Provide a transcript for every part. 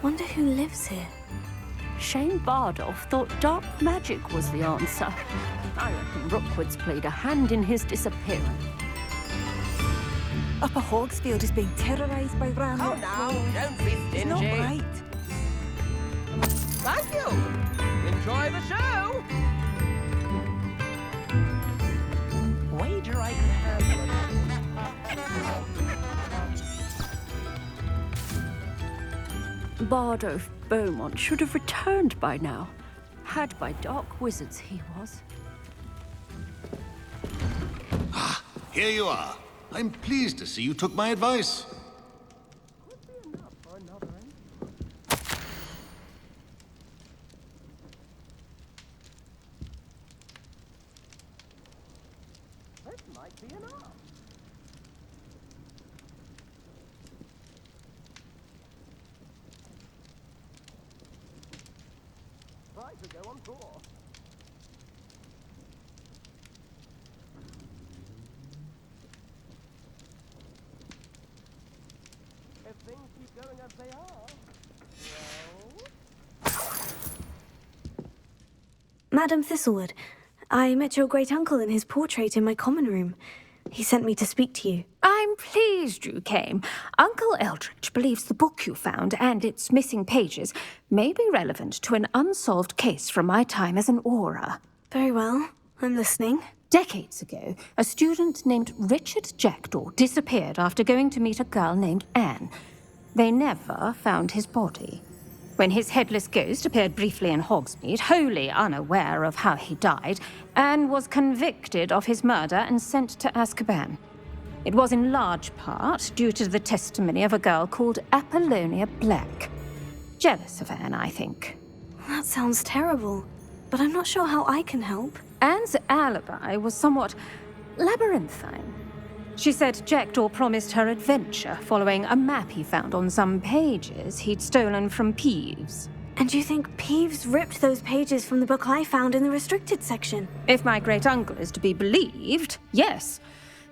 Wonder who lives here. Shane Bardolph thought dark magic was the answer. I reckon Rookwood's played a hand in his disappearance. Upper Hogsfield is being terrorised by Ram. Oh, now, don't be stingy. It's not right. Thank you. Enjoy the show. Wager I can have you. Bardolph Beaumont should have returned by now. Had by dark wizards he was. Ah, here you are. I'm pleased to see you took my advice. This might be enough. Try to go on tour. If things keep going as they are, well... Madam Thistlewood, I met your great-uncle in his portrait in my common room. He sent me to speak to you. I'm pleased you came. Uncle Eldridge believes the book you found and its missing pages may be relevant to an unsolved case from my time as an aura. Very well. I'm listening. Decades ago, a student named Richard Jackdaw disappeared after going to meet a girl named Anne. They never found his body. When his headless ghost appeared briefly in Hogsmeade, wholly unaware of how he died, Anne was convicted of his murder and sent to Azkaban. It was in large part due to the testimony of a girl called Apollonia Black. Jealous of Anne, I think. That sounds terrible, but I'm not sure how I can help. Anne's alibi was somewhat labyrinthine. She said Jackdaw promised her adventure following a map he found on some pages he'd stolen from Peeves. And you think Peeves ripped those pages from the book I found in the restricted section? If my great-uncle is to be believed, yes.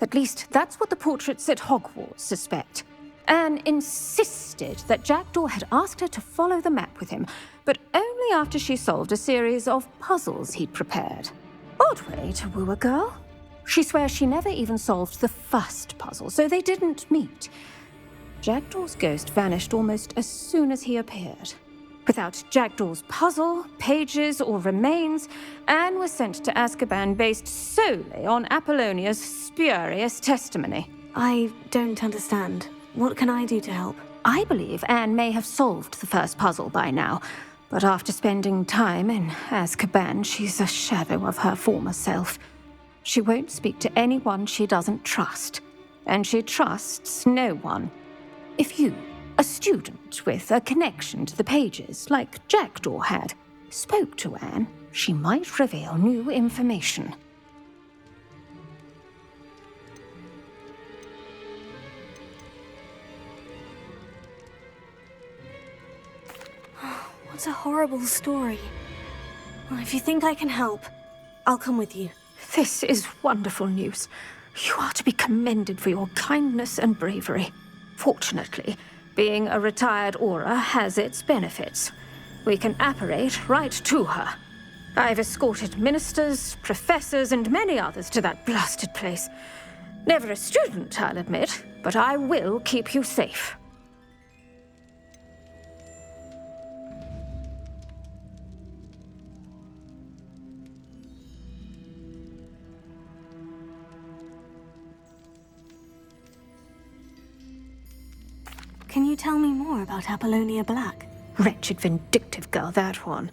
At least that's what the portraits at Hogwarts suspect. Anne insisted that Jackdaw had asked her to follow the map with him, but only after she solved a series of puzzles he'd prepared. Odd way to woo a girl. She swears she never even solved the first puzzle, so they didn't meet. Jackdaw's ghost vanished almost as soon as he appeared. Without Jackdaw's puzzle, pages, or remains, Anne was sent to Azkaban based solely on Apollonia's spurious testimony. I don't understand. What can I do to help? I believe Anne may have solved the first puzzle by now, but after spending time in Azkaban, she's a shadow of her former self. She won't speak to anyone she doesn't trust, and she trusts no one. If you, a student with a connection to the pages, like Jackdaw had, spoke to Anne, she might reveal new information. What a horrible story. Well, if you think I can help, I'll come with you. This is wonderful news. You are to be commended for your kindness and bravery. Fortunately, being a retired aura has its benefits. We can apparate right to her. I've escorted ministers, professors, and many others to that blasted place. Never a student, I'll admit, but I will keep you safe. Can you tell me more about Apollonia Black? Wretched, vindictive girl, that one.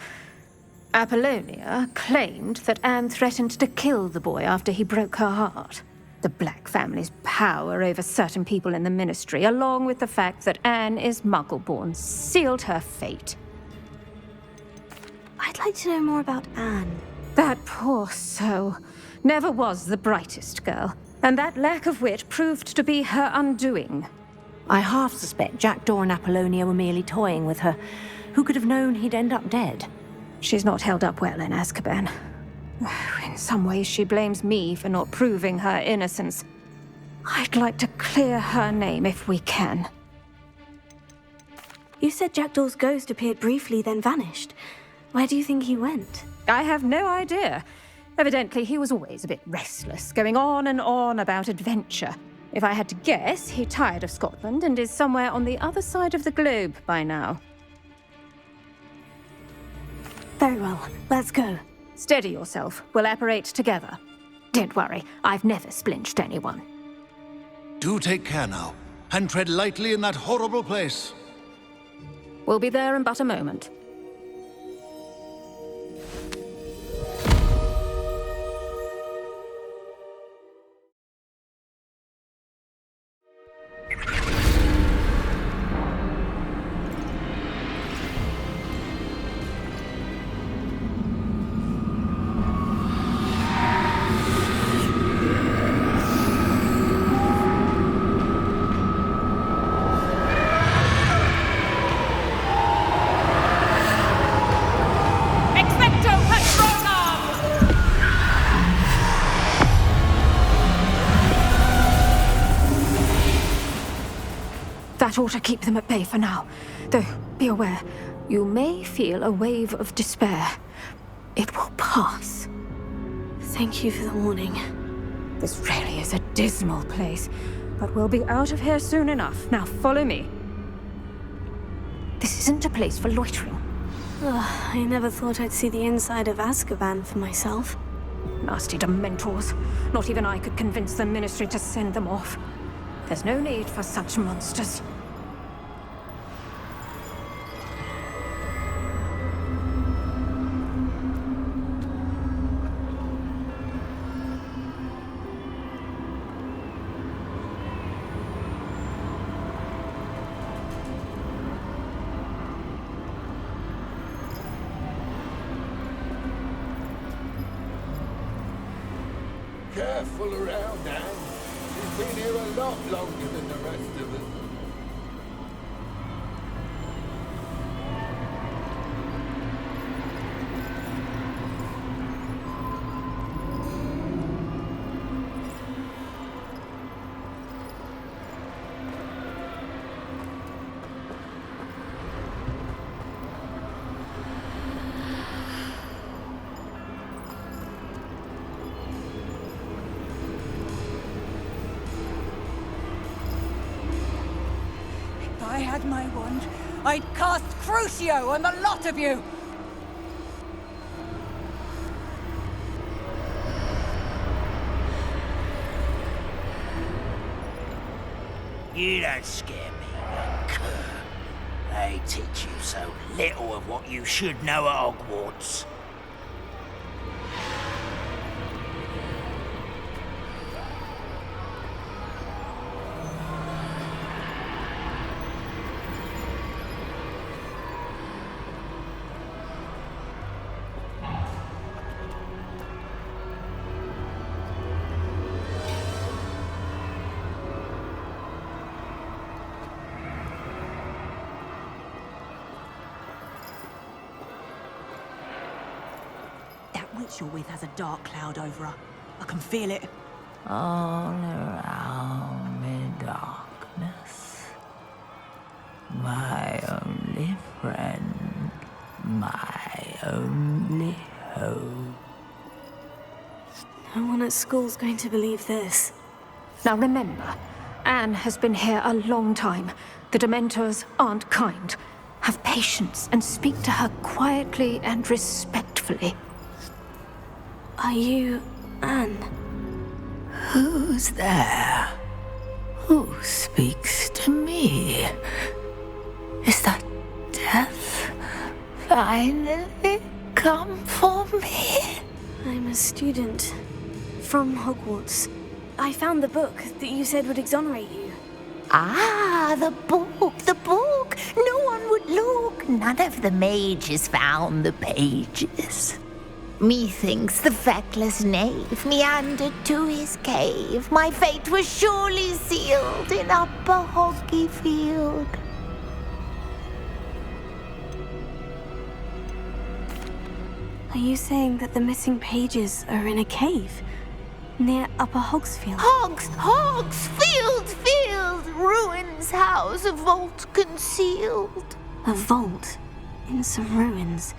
Apollonia claimed that Anne threatened to kill the boy after he broke her heart. The Black family's power over certain people in the ministry, along with the fact that Anne is Muggle-born, sealed her fate. I'd like to know more about Anne. That poor soul never was the brightest girl, and that lack of wit proved to be her undoing. I half suspect Jackdaw and Apollonia were merely toying with her. Who could have known he'd end up dead? She's not held up well in Azkaban. In some ways, she blames me for not proving her innocence. I'd like to clear her name if we can. You said Jackdaw's ghost appeared briefly, then vanished. Where do you think he went? I have no idea. Evidently, he was always a bit restless, going on and on about adventure. If I had to guess, he tired of Scotland and is somewhere on the other side of the globe by now. Very well, let's go. Steady yourself. We'll apparate together. Don't worry, I've never splinched anyone. Do take care now, and tread lightly in that horrible place. We'll be there in but a moment. That ought to keep them at bay for now. Though, be aware, you may feel a wave of despair. It will pass. Thank you for the warning. This really is a dismal place, but we'll be out of here soon enough. Now follow me. This isn't a place for loitering. Ugh, I never thought I'd see the inside of Azkaban for myself. Nasty Dementors. Not even I could convince the Ministry to send them off. There's no need for such monsters. Careful around, Anne. She's been here a lot longer than the rest of us. If I had my wand, I'd cast Crucio on the lot of you! You don't scare me, young cur. They teach you so little of what you should know at Hogwarts. That witch you're with has a dark cloud over her. I can feel it. All around me darkness. My only friend, my only hope. No one at school's going to believe this. Now remember, Anne has been here a long time. The Dementors aren't kind. Have patience and speak to her quietly and respectfully. Are you Anne? Who's there? Who speaks to me? Is that death finally come for me? I'm a student from Hogwarts. I found the book that you said would exonerate you. Ah, the book, the book. No one would look. None of the mages found the pages. Methinks the feckless knave meandered to his cave. My fate was surely sealed in Upper Hoggyfield. Are you saying that the missing pages are in a cave near Upper Hogsfield? Hogsfield, ruins house, a vault concealed. A vault in some ruins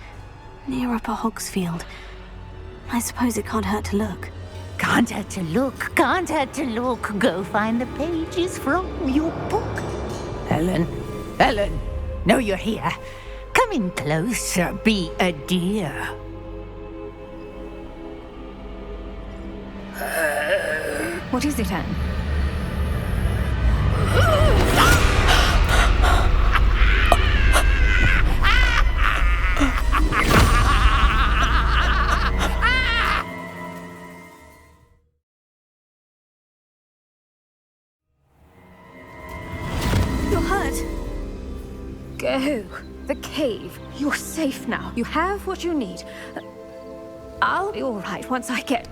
near Upper Hogsfield. I suppose it can't hurt to look. Can't hurt to look, can't hurt to look. Go find the pages from your book. Helen, know you're here. Come in closer, be a dear. What is it, Anne? You're hurt. Go. The cave. You're safe now. You have what you need. I'll be all right once I get...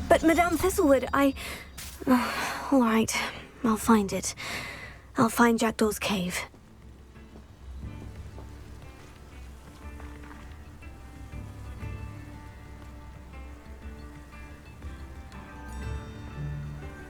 But Madame Thistlewood, all right, I'll find it. I'll find Jackdaw's cave.